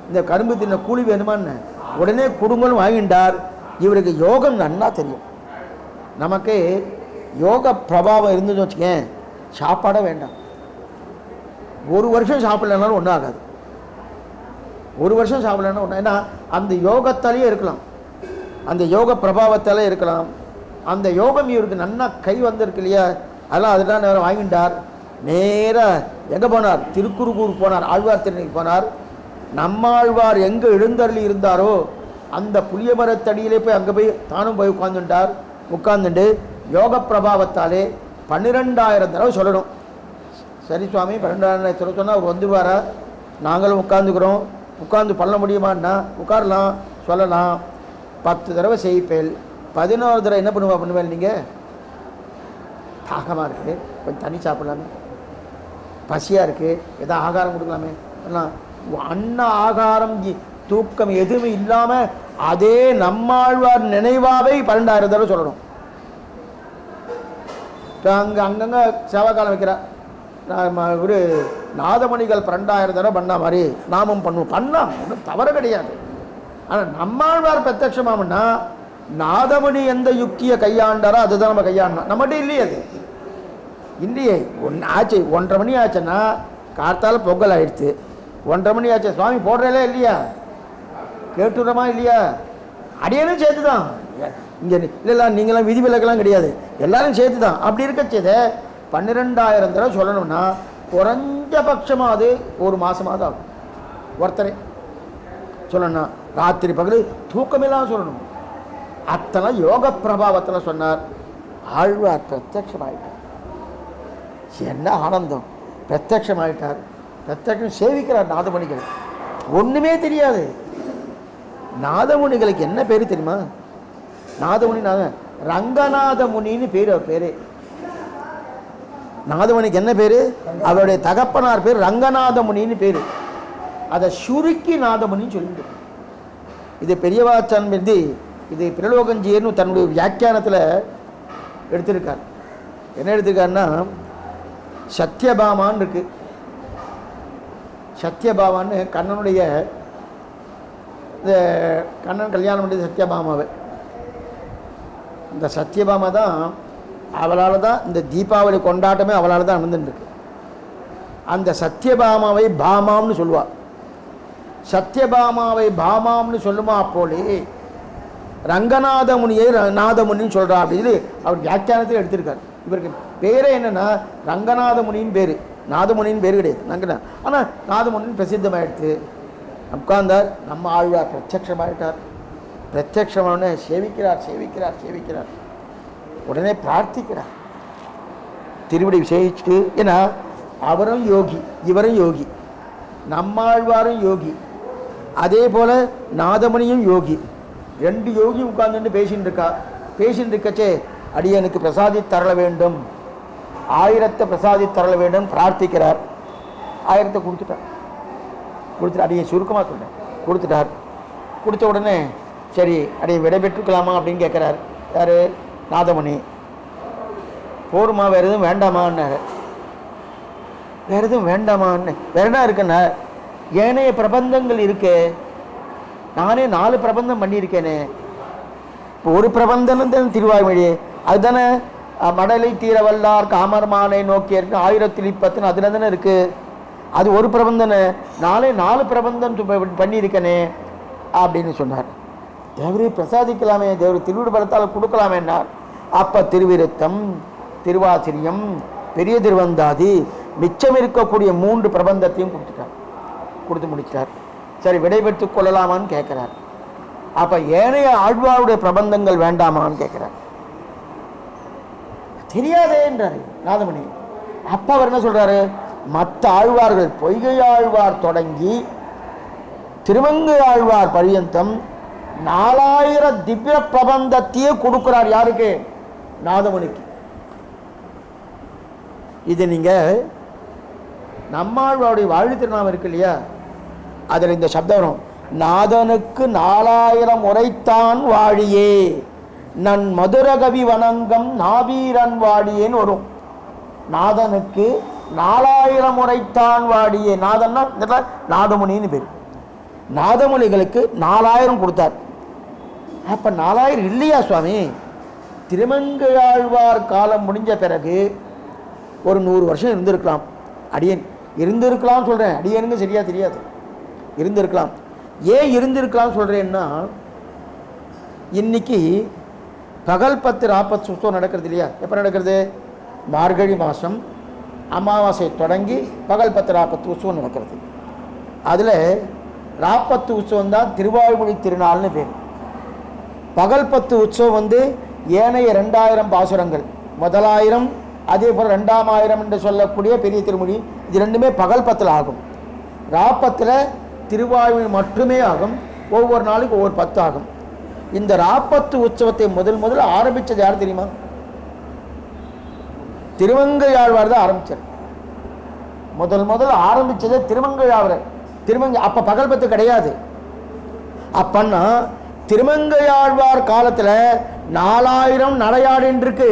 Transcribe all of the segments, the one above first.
இந்த கரும்பு தின்ன கூலி வேணுமான்னு உடனே கொடுங்கன்னு வாங்கிட்டார். இவருக்கு யோகம் நன்னா தெரியும். நமக்கு யோக பிரபாவம் இருந்துன்னு வச்சுக்கேன், சாப்பாடே வேண்டாம். ஒரு வருஷம் சாப்பிடலனாலும் ஒன்றும் ஆகாது. ஒரு வருஷம் சாப்பிடலன்னா ஒன்று, ஏன்னா அந்த யோகத்தாலேயே இருக்கலாம், அந்த யோக பிரபாவத்தாலே இருக்கலாம். அந்த யோகம் இவருக்கு நன்னா கை வந்திருக்கு இல்லையா, அதெல்லாம் அதுதான் நேரம் வாங்கிட்டார். நேராக எங்கே போனார்? திருக்குறுகூர் போனார், ஆழ்வார் திருநெல்வேலி போனார். நம்மாழ்வார் எங்கே எழுந்தருளி இருந்தாரோ அந்த புளிய மரத்தடியிலே போய் அங்கே போய் தானும் போய் உட்கார்ந்துட்டார். உட்கார்ந்துட்டு யோக பிரபாவத்தாலே 12,000 தடவை சொல்லணும். சரி சுவாமி 12,000 சொல்ல சொன்னால் அவர் வந்துடுவாரா? நாங்களும் உட்காந்துக்கிறோம், உட்காந்து பண்ண முடியுமான்னா உட்காரலாம், சொல்லலாம். 10 தடவை செய்ப்பேல், 11 தடவை என்ன பண்ணுவேன் நீங்கள்? தாகமாக இருக்குது, கொஞ்சம் தண்ணி சாப்பிடலாமே, பசியாக இருக்குது, எதாவது ஆகாரம் கொடுக்கலாமே, எல்லாம் அன்ன ஆகாரம் தூக்கம் எதுவுமே இல்லாமல் அதே நம்மாழ்வார் நினைவாகவே 12,000 தடவை சொல்லணும். இப்போ அங்கங்கே சேவாக்காலம் வைக்கிறார். ஒரு நாதமணிகள் 12,000 தடவை பண்ண மாதிரி நாமும் பண்ணலாம், ஒன்றும் தவறு கிடையாது. ஆனால் நம்மாழ்வார் பிரத்யட்சமாகனா நாதமணி எந்த யுக்தியை கையாண்டாரோ அதுதான் நம்ம கையாண்டோம். நம்மகிட்ட இல்லையே, அது இல்லையே. ஆச்சு 1:30 மணி ஆச்சுன்னா கார்த்தால பொங்கல் ஆயிடுச்சு, 1:30 மணி ஆச்சு, சுவாமி போடுறதே இல்லையா, கேட்டுடுறோமா இல்லையா? அடியனும் சேர்த்து தான் இங்கே இல்லைல்ல, நீங்களாம் விதிவிலக்கெல்லாம் கிடையாது, எல்லாரும் சேர்த்து தான். அப்படி இருக்கச்சது 12,000 தடவை சொல்லணும்னா குறைஞ்சபட்சமாக அது ஒரு மாதமாவது ஆகும். ஒருத்தரை சொல்லணும்னா ராத்திரி பகல் தூக்கமெல்லாம் சொல்லணும். அத்தனை யோக பிரபாவத்தில் சொன்னார். ஆழ்வார் பிரத்யட்சமாயிட்டார். என்ன ஆனந்தம்! பிரத்யட்சமாயிட்டார். பிரத்யட்சம் சேவிக்கிறார் நாதமணிகள். ஒன்றுமே தெரியாது. நாதமுனிகளுக்கு என்ன பேர் தெரியுமா? நாதமுனி ரங்கநாத முனின்னு பேர். அவர் பேரே நாதமுனிக்கு என்ன பேர்? அவருடைய தகப்பனார் பேர் ரங்கநாத முனின்னு பேர். அதை சுருக்கி நாதமுனின்னு சொல்லிட்டு, இது பெரியவாச்சான் இருந்து இது பிரலோகஞ்சியர்னு தன்னுடைய வியாக்கியானத்தில் எடுத்திருக்கார். என்ன எடுத்திருக்காருன்னா, சத்யபாமான்னு இருக்கு. சத்யபாமான்னு கண்ணனுடைய இந்த கண்ணன் கல்யாணம் பண்ணது சத்யபாமாவை. இந்த சத்யபாமா தான், அவளால் தான் இந்த தீபாவளி கொண்டாட்டமே அவளால் தான் நடந்துருக்கு. அந்த சத்யபாமாவை பாமாம்னு சொல்லுவாள். சத்யபாமாவை பாமாம்னு சொல்லுமா போலே ரங்கநாத முனியை நாதமுனின்னு சொல்கிறா அப்படின்னு அவர் வியாக்கியானத்தில் எடுத்திருக்கார். இவருக்கு பேரே என்னென்னா ரங்கநாத முனின்னு பேர், நாதமுனின்னு பேர் கிடையாது ரங்கநாத். ஆனால் நாதமுனின்னு பிரசித்தமாகிடுது. உட்கார்ந்தார். நம்ம ஆழ்வார் பிரத்யட்சமாயிட்டார். பிரத்யட்சமான சேவிக்கிறார் சேவிக்கிறார் சேவிக்கிறார். உடனே பிரார்த்திக்கிறார், திருவிடை சேவிச்சுட்டு. ஏன்னா அவரும் யோகி, இவரும் யோகி, நம்மாழ்வாரும் யோகி, அதே போல் நாதமணியும் யோகி. 2 யோகி உட்கார்ந்துட்டு பேசின்னு இருக்கா. பேசின்னு இருக்கச்சே அடியனுக்கு பிரசாதி தரல வேண்டும், 1000 பிரசாதி தரல வேண்டும் பிரார்த்திக்கிறார். 1000 கொடுத்துட்டார். கொடுத்துட்டு அடியை சுருக்கமாக சொன்னேன், கொடுத்துட்டார். கொடுத்த உடனே சரி அடியை விடைபெற்றுக்கலாமா அப்படின்னு கேட்குறார். யார்? நாதமுனி. போருமா, வேறு எதுவும் வேண்டாமான்னாரு. வேறு எதுவும் வேண்டாமான்னு, வேற என்ன இருக்குன்னா ஏனைய பிரபந்தங்கள் இருக்கே, நானே 4 பிரபந்தம் பண்ணியிருக்கேனே. இப்போ ஒரு பிரபந்தம் தான் திருவாய்மொழி, அதுதானே மடலை தீரவல்லார் காமர்மானை நோக்கியருக்கு 1010 அதில் தானே இருக்குது. அது ஒரு பிரபந்தனை, 4 பிரபந்தம் பண்ணியிருக்கனே அப்படின்னு சொன்னார். தேவரே பிரசாதிக்கலாமே, தேவர் திருவிடு பலத்தால் கொடுக்கலாமேன்னார். அப்போ திருவிருத்தம், திருவாசிரியம், பெரிய திருவந்தாதி, மிச்சம் இருக்கக்கூடிய 3 பிரபந்தத்தையும் கொடுத்துட்டார். கொடுத்து முடிச்சிட்டார். சரி விடைபெற்று கொள்ளலாமான்னு கேட்குறார். அப்போ ஏனைய ஆழ்வாருடைய பிரபந்தங்கள் வேண்டாமான்னு கேட்குறார். தெரியாதேன்றாரு நாதமணி. அப்போ அவர் என்ன சொல்கிறாரு? மற்ற ஆழ்வார்கள், பொய்கை ஆழ்வார் தொடங்கி திருமங்கை ஆழ்வார் பரியந்தம் 4000 திவ்ய பிரபந்தத்தையே கொடுக்கிறார். யாருக்கு? நாதமுனிக்கு. இது நீங்கள் நம்மாழ்வாருடைய வாழ்வு திருநாமம் இருக்கு இல்லையா, அதில் இந்த சப்தம் வரும். நாதனுக்கு 4000 உரைத்தான் வாழியே நன் மதுரகவி வணங்கம் நாவீரன் வாடியேன்னு வரும். நாதனுக்கு 4000 உரைத்தான் வாடியே. நாதன்னா நாதமுனின்னு பேர். நாதமுனிகளுக்கு 4000 கொடுத்தார். அப்போ 4000 இல்லையா சுவாமி? திருமங்கையாழ்வார் காலம் முடிஞ்ச பிறகு ஒரு 100 வருஷம் இருந்திருக்கலாம். அடியேன் இருந்திருக்கலாம் சொல்கிறேன், அடியேனுங்க சரியாக தெரியாது, இருந்திருக்கலாம். ஏன் இருந்திருக்கலாம் சொல்கிறேன்னா, இன்னைக்கு பகல் 10 ராப்பத்து உற்சவம் நடக்கிறது இல்லையா? எப்போ நடக்கிறது? மார்கழி மாதம் அமாவாசை தொடங்கி பகல் 10 ராப்பத்து உற்சவம் நடக்கிறது. அதில் ராப்பத்து உற்சவம் தான் திருவாய்மொழி திருநாள்னு பேர். பகல் 10 உற்சவம் ஏனைய 2000 பாசுரங்கள், முதல் 1000 அதே போல் 2000 என்று சொல்லக்கூடிய பெரிய திருமொழி, இது ரெண்டுமே பகல் 10 ஆகும். ராப்பத்தில் திருவாய்மொழி மட்டுமே ஆகும். ஒவ்வொரு நாளுக்கு ஒவ்வொரு 10 ஆகும். இந்த ராப்பத்து உற்சவத்தை முதல் ஆரம்பித்தது யார் தெரியுமா? திருமங்கையாழ்வார் தான் ஆரம்பித்தார். முதல் ஆரம்பித்தது திருமங்கையாழ்வார். அப்போ பகல் 10 கிடையாது. அப்பன்னா திருமங்கையாழ்வார் காலத்தில் 4000 நடையாடின்னு இருக்கு.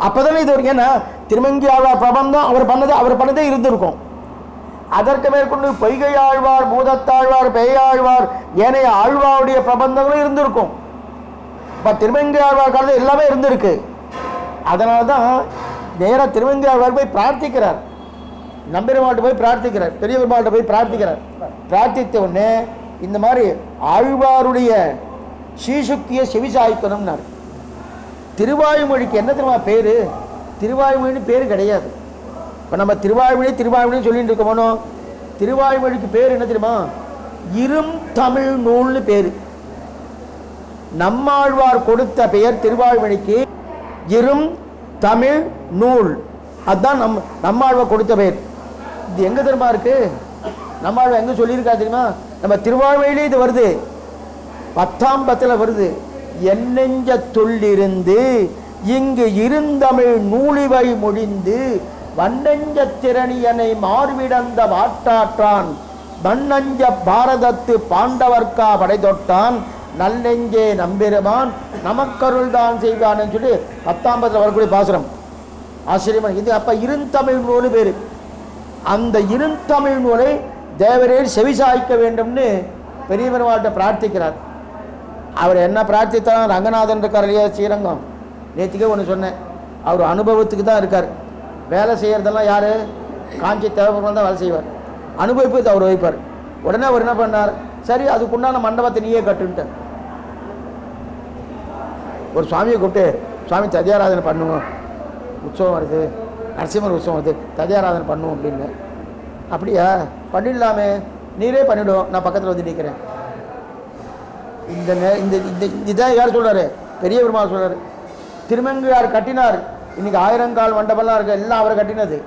அப்போதானே இது ஒரு, ஏன்னா திருமங்கையாழ்வார் பிரபந்தம் அவர் பண்ணதே இருந்திருக்கும். அதற்கு மேற்கொண்டு பொய்கையாழ்வார், பூதத்தாழ்வார், பேயாழ்வார், ஏனைய ஆழ்வாருடைய பிரபந்தங்களும் இருந்திருக்கும். இப்போ திருமங்கையாழ்வார் காலத்தில் எல்லாமே இருந்திருக்கு. அதனால தான் நேராக திருமங்கையாழ்வார் போய் பிரார்த்திக்கிறார், நம்பெருமாள்கிட்ட போய் பிரார்த்திக்கிறார், பெரிய பெருமாள்கிட்ட போய் பிரார்த்திக்கிறார். பிரார்த்தித்த உடனே இந்த மாதிரி ஆழ்வாருடைய ஸ்ரீசுக்கிய செவிசாய்க்கணும்னார். திருவாய்மொழிக்கு என்ன தெரியுமா பேர்? திருவாய்மொழின்னு பேர் கிடையாது. இப்போ நம்ம திருவாய்மொழின்னு சொல்லிட்டு இருக்கோமோ, திருவாய்மொழிக்கு பேர் என்ன தெரியுமா? இரும் தமிழ் நூல்னு பேர். நம்மாழ்வார் கொடுத்த பெயர் திருவாய்மொழிக்கு இரும் தமிழ் நூல். அதுதான் நம்மாழ்வார் கொடுத்த பெயர். இது எங்கே தெரியுமா இருக்கு? நம்மாழ்வார் எங்கே சொல்லியிருக்கா தெரியுமா? நம்ம திருவாய்மொழியிலே இது வருது, 10ஆம் பத்தில் வருது. என்னெஞ்ச தொல்லிருந்து இங்கு இருந்தமிழ் நூலிவை மொழிந்து வண்ணஞ்ச திரணியனை மார்விடந்த வாட்டாற்றான் மண்ணஞ்ச பாரதத்து பாண்டவர்க்கா படை தொட்டான் நல்லெஞ்சே நம்பெருமான் நமக்கருள் தான் செய்வான்னு சொல்லி 10ஆம் பத்தில் வரக்கூடிய பாசுரம். ஆச்சரியமான இது. அப்போ இருந்தமிழ் நூல் பேர். அந்த இருந்தமிழ் நூலை தேவரே செவிசாய்க்க வேண்டும்னு பெரிய பெருமாள்கிட்ட பிரார்த்திக்கிறார். அவர் என்ன பிரார்த்தித்தாலும் ரங்கநாதன் இருக்கார் இல்லையா, ஸ்ரீரங்கம், நேற்றுக்கே ஒன்று சொன்னேன், அவர் அனுபவத்துக்கு தான் இருக்கார். வேலை செய்கிறதெல்லாம் யார்? காஞ்சி தேவைப்படம் தான் வேலை செய்வார், அனுபவிப்பது அவர் வைப்பார். உடனே அவர் என்ன பண்ணார்? சரி அதுக்குண்டான மண்டபத்தை நீயே கட்டுன்ட்டார். ஒரு சுவாமியை கூப்பிட்டு, சுவாமி ததியாராதனை பண்ணுவோம், உற்சவம் வருது, நரசிம்மர் உற்சவம் வருது, ததியாராதனை பண்ணுவோம் அப்படின்னு. அப்படியா? பண்ணிடலாமே, நீரே பண்ணிவிடுவோம், நான் பக்கத்தில் வந்து நிற்கிறேன். இதுதான் யார் சொல்கிறாரு? பெரிய பெருமாள் சொல்கிறார். திருமங்கையார் கட்டினார். இன்னைக்கு 1000 கால் மண்டபம்லாம் இருக்கு, எல்லாம் அவரை கட்டினது.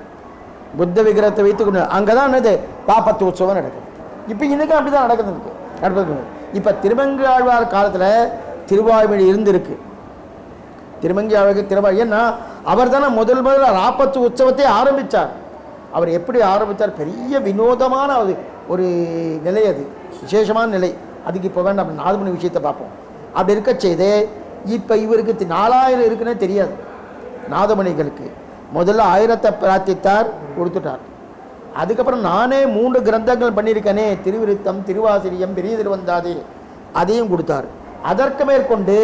புத்த விக்கிரகத்தை வைத்துக்கொண்டு அங்கே தான் என்னது பாப்பத்து உற்சவம் நடக்குது. இப்போ இன்னைக்கு அப்படி தான் நடக்குது. இப்போ திருமங்கையாழ்வார் காலத்தில் திருவாய்மொழி இருந்திருக்கு. திருமங்கையாழ்வாருக்கு திருவாய், ஏன்னா அவர் தானே முதல்ல ராப்பத்து உற்சவத்தை ஆரம்பித்தார். அவர் எப்படி ஆரம்பித்தார்? பெரிய வினோதமான ஒரு நிலை, அது விசேஷமான நிலை. அதுக்கு இப்போ வேண்டாம், அப்படி 4 மணி விஷயத்தை பார்ப்போம். அப்படி இருக்க செய்து இப்போ இவருக்கு 4000 இருக்குன்னே தெரியாது. நாதமணிகளுக்கு முதல்ல 1000 பிரார்த்தித்தார், கொடுத்துட்டார். அதுக்கப்புறம் நானே 3 கிரந்தங்கள் பண்ணியிருக்கேனே, திருவிருத்தம், திருவாசிரியம், பெரிய திருவந்தாதி, அதையும் கொடுத்தார். அதற்கு மேற்கொண்டு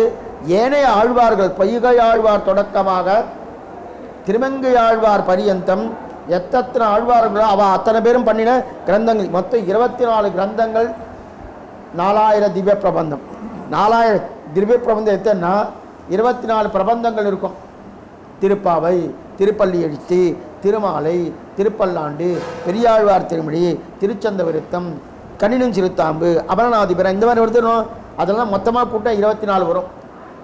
ஏனைய ஆழ்வார்கள், பொய்கை ஆழ்வார் தொடக்கமாக திருமங்கையாழ்வார் பரியந்தம் எத்தனை ஆழ்வார்களோ அத்தனை பேரும் பண்ணின கிரந்தங்கள், மொத்தம் 24 கிரந்தங்கள், 4000 திவ்ய பிரபந்தம். 4000 திவ்ய பிரபந்தம் எத்தனைன்னா 24 பிரபந்தங்கள் இருக்கும். திருப்பாவை, திருப்பள்ளி எழுச்சி, திருமாலை, திருப்பல்லாண்டு, பெரியாழ்வார் திருமொழி, திருச்சந்த விருத்தம், கணினும் சிறுத்தாம்பு, அபரநாதிபுரம், இந்த மாதிரி வருதுனோம். அதெல்லாம் மொத்தமாக கூட்டம் 24 வரும்.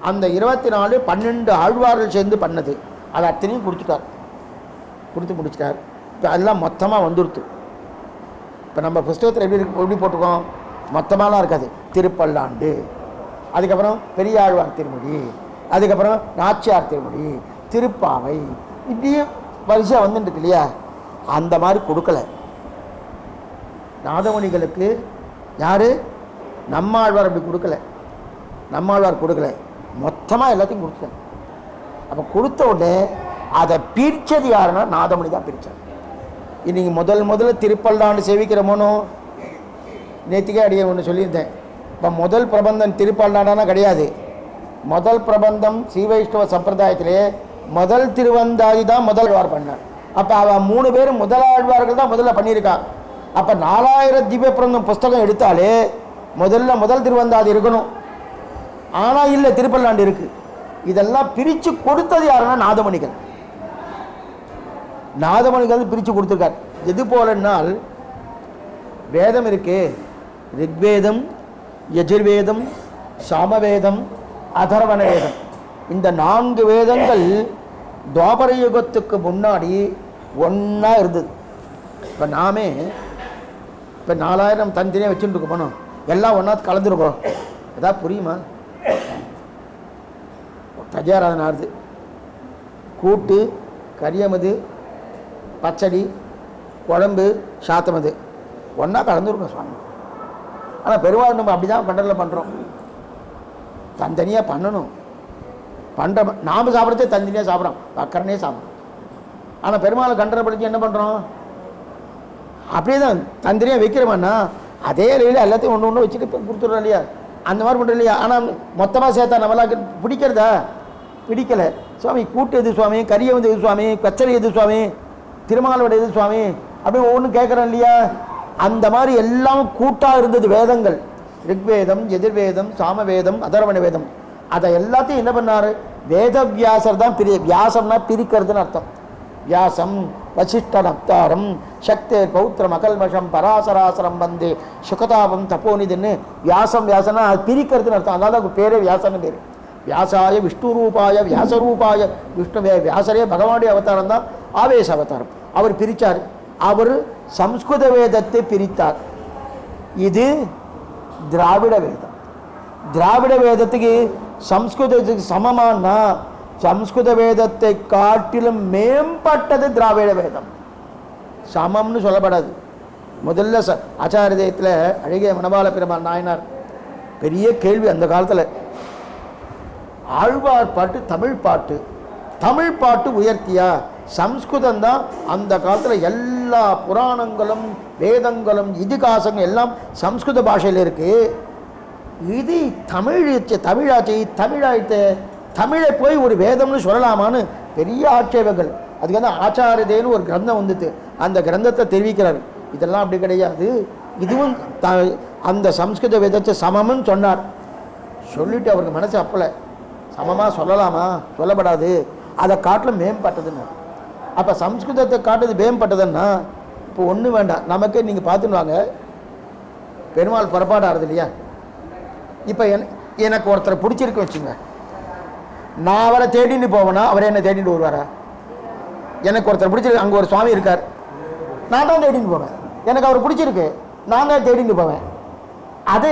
அந்த 24 12 ஆழ்வார்கள் சேர்ந்து பண்ணது. அது அத்தனையும் கொடுத்து முடிச்சிட்டார். இப்போ அதெல்லாம் மொத்தமாக வந்துடுத்து. இப்போ நம்ம புஸ்தகத்தில் எப்படி போட்டிருக்கோம்? மொத்தமாலாம் இருக்காது. திருப்பல்லாண்டு, அதுக்கப்புறம் பெரியாழ்வார் திருமொழி, அதுக்கப்புறம் நாச்சியார் திருமொழி, திருப்பாவை, இப்படியே வரிசையாக வந்துட்டு இல்லையா? அந்த மாதிரி கொடுக்கல நாதமணிகளுக்கு. யார்? நம்மாழ்வார் அப்படி கொடுக்கல. மொத்தமாக எல்லாத்தையும் கொடுத்தேன். அப்போ கொடுத்த உடனே அதை பிரித்தது யாருன்னா நாதமணி தான் பிரித்தார். இன்னைக்கு முதல்ல திருப்பல்லாண்டு சேவிக்கிறோமோனோ, நேற்றுக்கே அடியே ஒன்று சொல்லியிருந்தேன். இப்போ முதல் பிரபந்தம் திருப்பால் நாடானா கிடையாது. முதல் பிரபந்தம் ஸ்ரீ வைஷ்ணவ சம்பிரதாயத்திலே முதல் திருவந்தாதி தான் முதல் ஆழ்வார் பண்ணார். அப்போ அவன் 3 பேரும் முதலாழ்வார்கள் தான் முதல்ல பண்ணியிருக்கான். அப்போ 4000 திவ்ய பிரபந்தம் புஸ்தகம் எடுத்தாலே முதல் திருவந்தாதி இருக்கணும். ஆனால் இல்லை, திருப்பல்லாண்டு இருக்குது. இதெல்லாம் பிரித்து கொடுத்தது யாருன்னா நாதமணிகள். நாதமணிகள் பிரித்து கொடுத்துருக்கார். எது போலனால் வேதம் இருக்கு, ரிக்வேதம், யஜுர்வேதம், சாமவேதம், அதர்வண வேதம். இந்த 4 வேதங்கள் துவாபர யுகத்துக்கு முன்னாடி ஒன்றா இருந்தது. இப்போ நாமே இப்போ 4000 தனித்தனியாக வச்சுட்டு இருக்க போனோம், எல்லாம் ஒன்றா கலந்துருக்கோம். அதான் புரியுமா? தஜாராதனை ஆறுது, கூட்டு, கரியமது, பச்சடி, குழம்பு, சாத்தமது ஒன்றா கலந்துருக்கோம் சுவாமி. ஆனால் பெருமாள் நம்ம அப்படி தான் கண்டரில் பண்ணுறோம். தனித்தனியாக பண்ணணும். பண்ணுற நாம் சாப்பிட்றதே தனித்தனியாக சாப்பிட்றோம், அக்கறனே சாப்பிட்றோம். ஆனால் பெருமாளை கண்டரை படித்து என்ன பண்ணுறோம்? அப்படியே தான் தனித்தனியாக வைக்கிறோம்னா அதே இலையில் எல்லாத்தையும் ஒன்று ஒன்று வச்சுட்டு கொடுத்துட்றோம் இல்லையா? அந்த மாதிரி பண்ணுறோம் இல்லையா? ஆனால் மொத்தமாக சேர்த்தா நம்மளாக்கு பிடிக்கிறதா? பிடிக்கலை. சுவாமி கூட்டு எது சுவாமி, கறியை வந்து எது சுவாமி, கச்சரி எது சுவாமி, திருமாலோட எது சுவாமி, அப்படி ஒவ்வொன்றும் கேட்குறோம் இல்லையா? அந்த மாதிரி எல்லாம் கூட்டாக இருந்தது வேதங்கள். ரிக்வேதம், எதிர்வேதம், சாமவேதம், அதர்வண வேதம். அதை எல்லாத்தையும் என்ன பண்ணார்? வேதவியாசர் தான் வியாசம்னா பிரிக்கிறதுன்னு அர்த்தம். வியாசம் வசிஷ்டன் அப்தாரம் சக்தேர் பௌத்திரம் அகல்மஷம் பராசராசரம் வந்தே சுகதாபம் தப்போனிதுன்னு வியாசம்னா அது பிரிக்கிறதுன்னு அர்த்தம். அதனால பேரே வியாசன்னு பேர். வியாசாய விஷ்ணு ரூபாய வியாசரூபாய விஷ்ணுவே. வியாசரே பகவானுடைய அவதாரம் தான், ஆவேச அவதாரம். அவர் பிரித்தார். அவர் சம்ஸ்கிருத வேதத்தை பிரித்தார். இது திராவிட வேதம். திராவிட வேதத்துக்கு சம்ஸ்கிருதத்துக்கு சமமானா சம்ஸ்கிருத வேதத்தை காட்டிலும் மேம்பட்டது திராவிட வேதம். சமம்னு சொல்லப்படாது. முதல்ல ஆச்சாரியத்தில் அழகிய மணவாள பெருமாள் நாயனார் பெரிய கேள்வி அந்த காலத்தில். ஆழ்வார் பாட்டு தமிழ் பாட்டு உயர்த்தியா? சம்ஸ்கிருதம் தான் அந்த காலத்தில் எல்லா புராணங்களும் வேதங்களும் இதிகாசங்கள் எல்லாம் சம்ஸ்கிருத பாஷையில் இருக்குது. இது தமிழாச்சு தமிழை போய் ஒரு வேதம்னு சொல்லலாமான்னு பெரிய ஆட்சேபங்கள். அதுக்கு வந்து ஆச்சாரியதேன்னு ஒரு கிரந்தம் வந்துட்டு அந்த கிரந்தத்தை தெரிவிக்கிறார். இதெல்லாம் அப்படி கிடையாது, இதுவும் அந்த சம்ஸ்கிருத வேதத்தை சமம்னு சொன்னார். சொல்லிட்டு அவருக்கு மனசு அப்பலை, சமமாக சொல்லலாமா? சொல்லப்படாது, அதை காட்டிலும் மேம்பட்டதுன்னு. அப்போ சம்ஸ்கிருதத்தை காட்டுறது மேம்பட்டதுன்னா இப்போ ஒன்றும் வேண்டாம், நமக்கே நீங்கள் பார்த்துன்னு வாங்க. பெருமாள் புறப்பாடு ஆறுது இல்லையா? இப்போ எனக்கு ஒருத்தரை பிடிச்சிருக்கு வச்சுங்க, நான் அவரை தேடின்னு போவேன்னா அவரை என்ன தேடிட்டு வருவாரா? எனக்கு ஒருத்தர் பிடிச்சிருக்கு, அங்கே ஒரு சுவாமி இருக்கார், நான் தான் தேடின்னு போவேன். எனக்கு அவர் பிடிச்சிருக்கு, நான் தான் தேடிட்டு போவேன். அது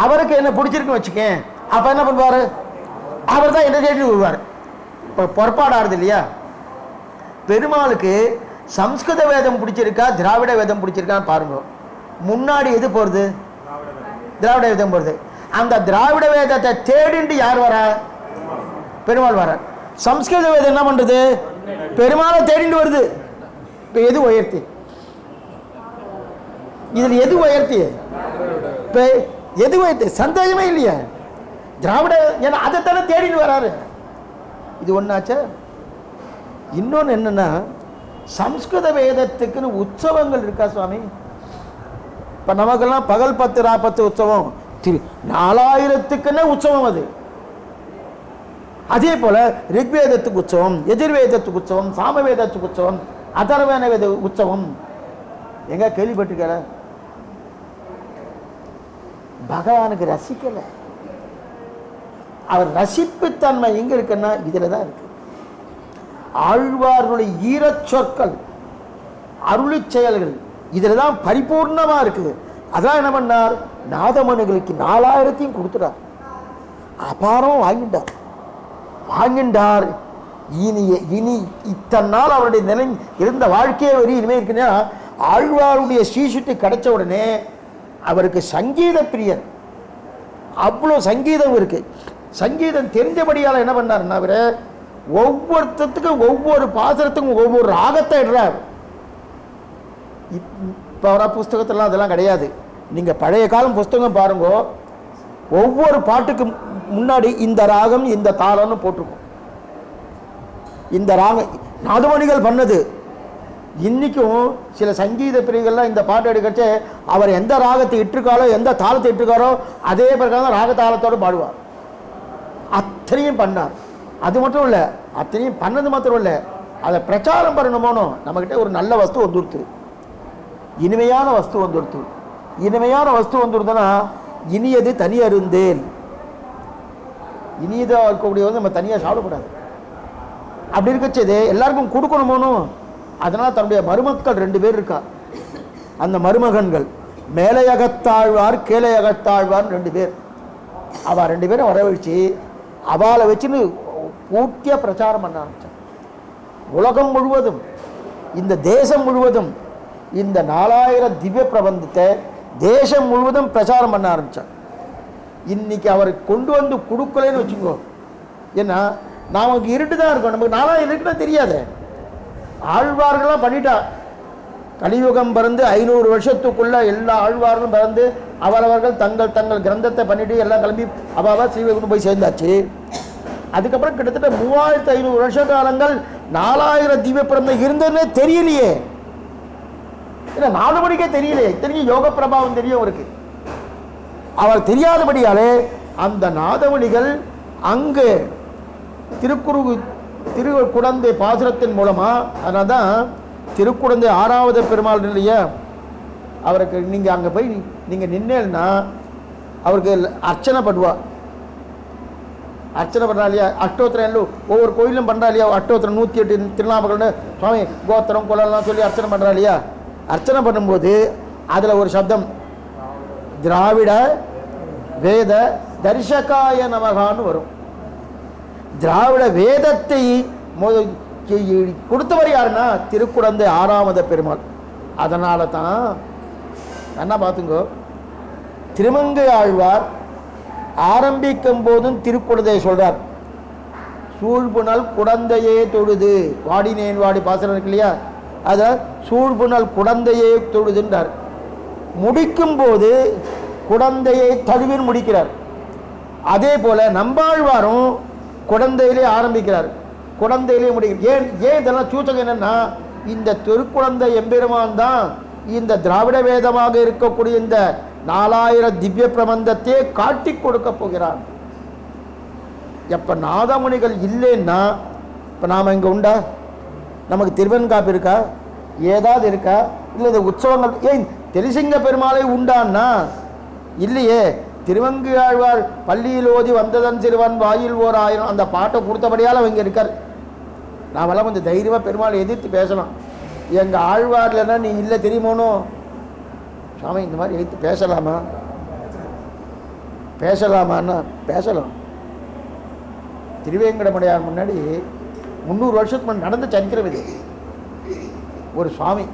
அவருக்கு என்ன பிடிச்சிருக்குன்னு வச்சுக்கேன், அப்போ என்ன பண்ணுவார்? அவர் தான் என்ன தேடிட்டு வருவார். இப்போ புறப்பாடு ஆறுது இல்லையா? பெருமாளுக்கு சம்ஸ்கிருத வேதம் பிடிச்சிருக்கா திராவிட வேதம் பிடிச்சிருக்கான்னு பாருங்க. முன்னாடி எது போகிறது? திராவிட வேதம் போகிறது. அந்த திராவிட வேதத்தை தேடிட்டு யார் வர? பெருமாள் வர. சம்ஸ்கிருத வேதம் என்ன பண்றது? பெருமாளை தேடிட்டு வருது. இப்போ எது உயர்த்தி? இதில் எது உயர்த்தி? இப்போ எது உயர்த்தி? சந்தேகமே இல்லையா? திராவிட ஏன்னா அதைத்தானே தேடிட்டு வராரு. இது ஒன்றாச்சா? இன்னொன்று என்னன்னா, சம்ஸ்கிருத வேதத்துக்குன்னு உற்சவங்கள் இருக்கா சுவாமி? இப்போ நமக்கெல்லாம் பகல் 10 ராப்பத்து உற்சவம், 4000த்துக்குன்னே உற்சவம். அது அதே போல ரிக்வேதத்துக்கு உற்சவம், எதிர்வேதத்துக்கு உற்சவம், சாமவேதத்துக்கு உற்சவம், அதர்வண வேத உற்சவம். எங்க கேள்விப்பட்டிருக்கல? பகவானுக்கு ரசிக்கல. அவர் ரசிப்புத்தன்மை எங்க இருக்குன்னா இதுல தான் இருக்கு. ஆழ்வார்களுடைய ஈரச் சொற்கள், அருளி செயல்கள் இதுல தான் பரிபூர்ணமா இருக்குது. அதான் என்ன பண்ணார்? நாதமணிகளுக்கு 4000த்தையும் கொடுத்துட்டார். அபாரம் வாங்கிட்டார். இனி இத்தனை நாள் அவருடைய நிலை இருந்த வாழ்க்கையே வரி இனிமே இருக்குன்னா, ஆழ்வாருடைய ஸ்ரீசுட்டி கிடைச்ச உடனே அவருக்கு சங்கீத பிரியர், அவ்வளோ சங்கீதம் இருக்கு. சங்கீதம் தெரிஞ்சபடியால் என்ன பண்ணாருன்னா, அவர் ஒவ்வொருத்தத்துக்கும் ஒவ்வொரு பாசுரத்துக்கும் ஒவ்வொரு ராகத்தை இடுறார். இப்போ அவரா புஸ்தகத்திலாம் அதெல்லாம் கிடையாது. நீங்கள் பழைய காலம் புஸ்தகம் பாருங்க, ஒவ்வொரு பாட்டுக்கு முன்னாடி இந்த ராகம் இந்த தாளம்னு போட்டிருக்கும். இந்த ராகம் நாதமணிகள் பண்ணது. இன்றைக்கும் சில சங்கீத பிரிவுகள்லாம் இந்த பாட்டு எடுக்கச்சே அவர் எந்த ராகத்தை இட்டுருக்காரோ எந்த தாளத்தை இட்டுருக்காரோ அதே பிரகாரம் ராக தாளத்தோடு பாடுவார். அத்தனையும் பண்ணார். அது மட்டும் இல்லை, அத்தனையும் பண்ணது மாத்திரம் இல்லை, அதை பிரச்சாரம் பண்ணணுமோனோ நம்மக்கிட்ட ஒரு நல்ல வஸ்து வந்துடுத்து, இனிமையான வஸ்து வந்துடுத்து. இனிமையான வஸ்து வந்துடுதுன்னா இனியது தனி அருந்தேன், இனியதாக இருக்கக்கூடிய வந்து நம்ம தனியாக சாப்பிடக்கூடாது. அப்படி இருக்கச்சது எல்லாருக்கும் கொடுக்கணுமோனும். அதனால் தன்னுடைய மருமக்கள் 2 பேர் இருக்கா. அந்த மருமகன்கள் மேலையகத்தாழ்வார் கீழையகத்தாழ்வார் 2 பேர். அவள் 2 பேரும் வரவழைச்சி அவளை வச்சுன்னு பூர்த்தியாக பிரச்சாரம் பண்ண ஆரம்பித்தார். உலகம் முழுவதும், இந்த தேசம் முழுவதும் இந்த 4000 திவ்ய பிரபந்தத்தை தேசம் முழுவதும் பிரச்சாரம் பண்ண ஆரம்பித்தார். இன்னைக்கு அவர் கொண்டு வந்து கொடுக்கலன்னு வச்சுக்கோ, ஏன்னா நமக்கு இருட்டு தான் இருக்கும், நமக்கு 4000 இருக்குன்னா தெரியாது. ஆழ்வார்கள்லாம் பண்ணிட்டா. கலியுகம் பிறந்து 500 வருஷத்துக்குள்ள எல்லா ஆழ்வார்களும் பிறந்து அவரவர்கள் தங்கள் தங்கள் கிரந்தத்தை பண்ணிட்டு எல்லாம் கிளம்பி அவாவா ஸ்ரீவைகுண்டம் போய் சேர்ந்தாச்சு. அதுக்கப்புறம் கிட்டத்தட்ட 3500 வருஷ காலங்கள் 4000 திவ்ய பிரபந்தம் இருந்ததுன்னே தெரியலையே. ஏன்னா நாதமணிக்கே தெரியலையே. இத்தனைக்கும் யோக பிரபாவம் தெரியும் அவருக்கு. அவர் தெரியாதபடியாலே அந்த நாதமணிகள் அங்கு திருக்குடந்தை பாசுரத்தின் மூலமாக, அதனால தான் திருக்குடந்தை 6வது பெருமாள் இல்லையா, அவருக்கு நீங்கள் அங்கே போய் நீங்கள் நின்னேன்னா அவருக்கு அர்ச்சனை பண்ணுவா. அர்ச்சனை பண்ணுறா இல்லையா, அஷ்டோத்திரம் ஒவ்வொரு கோயிலும் பண்ணுறா இல்லையா, அஷ்டோத்திரம் 108 திருநாமக்கள்னு சுவாமி கோத்திரம் குலம்லாம் சொல்லி அர்ச்சனை பண்ணுறா இல்லையா. அர்ச்சனை பண்ணும்போது அதில் ஒரு சப்தம் திராவிட வேத தரிசகாய நமகான்னு வரும். திராவிட வேதத்தை கொடுத்தவர் யாருன்னா திருக்குடந்தை 6வது பெருமாள். அதனால தான் என்ன பார்த்துங்கோ, திருமங்கை ஆழ்வார் ஆரம்பிக்கும் போதும் திருக்குடந்தையை சொல்றார். சூழ்புணல் குடந்தையே தொழுது, வாடினேன் வாடி பாசனம் இருக்கு இல்லையா, அதான் சூழ்புணல் குடந்தையே தொழுதுன்றார். முடிக்கும் போது குடந்தையை தழுவின் முடிக்கிறார். அதே போல நம்பாழ்வாரும் குடந்தையிலே ஆரம்பிக்கிறார், குடந்தையிலே முடிக்கிறார். ஏன் இதெல்லாம் சூச்சகம் என்னன்னா, இந்த திருக்குடந்தை எம்பெருமான் தான் இந்த திராவிட வேதமாக இருக்கக்கூடிய இந்த 4000 திவ்ய பிரபந்தத்தையே காட்டி கொடுக்க போகிறான். எப்ப நாதமுனிகள் இல்லைன்னா இப்போ நாம் இங்கே உண்டா, நமக்கு திருவெண்காப்பு இருக்கா, ஏதாவது இருக்கா, இல்லை இந்த உற்சவங்கள் ஏன் தெரிசிங்க பெருமாளை உண்டான்னா இல்லையே. திருவங்கையாழ்வார் பள்ளியில் ஓதி வந்ததன் சிறுவன் வாயில் ஓர் ஆயிரம் அந்த பாட்டை கொடுத்தபடியால் அவங்க இருக்கார். நாமெல்லாம் கொஞ்சம் தைரியமாக பெருமாளை எதிர்த்து பேசலாம். எங்கள் ஆழ்வார்லன்னா நீ இல்லை தெரியுமோனோ, சாமி இந்த மாதிரி எதிர்த்து பேசலாமான்னா பேசலாம். திருவேங்கடமுடையார் முன்னாடி 300 வருஷத்துக்கு முன்னாடி நடந்த சரித்திரம் இது. ஒரு சுவாமி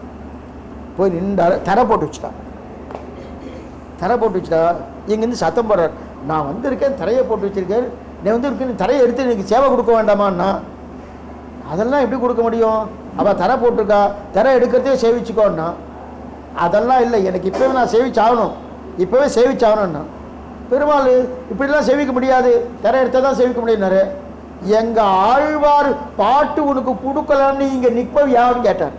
போய் நின்றார், தரை போட்டு வச்சுட்டா. இங்கேருந்து சத்தம் போடுறார், நான் வந்திருக்கேன், தரையை போட்டு வச்சுருக்கேன், நீ இருக்கேன், தரையை எடுத்து எனக்கு சேவை கொடுக்க வேண்டாமான்னா. அதெல்லாம் எப்படி கொடுக்க முடியும், அவள் தரை போட்டிருக்கா, தரை எடுக்கிறதே சேவிச்சுக்கோன்னா. அதெல்லாம் இல்லை, எனக்கு இப்போவே நான் சேவிச்சாகணும், இப்போவே சேவிச்சாகணும்னா. பெருமாள் இப்படிலாம் சேவிக்க முடியாது, தரை எடுத்தால் தான் சேவிக்க முடியும்னாரு. எங்கள் ஆழ்வார் பாட்டு உனக்கு கொடுக்கலான்னு இங்கே நிற்ப யாருன்னு கேட்டார்.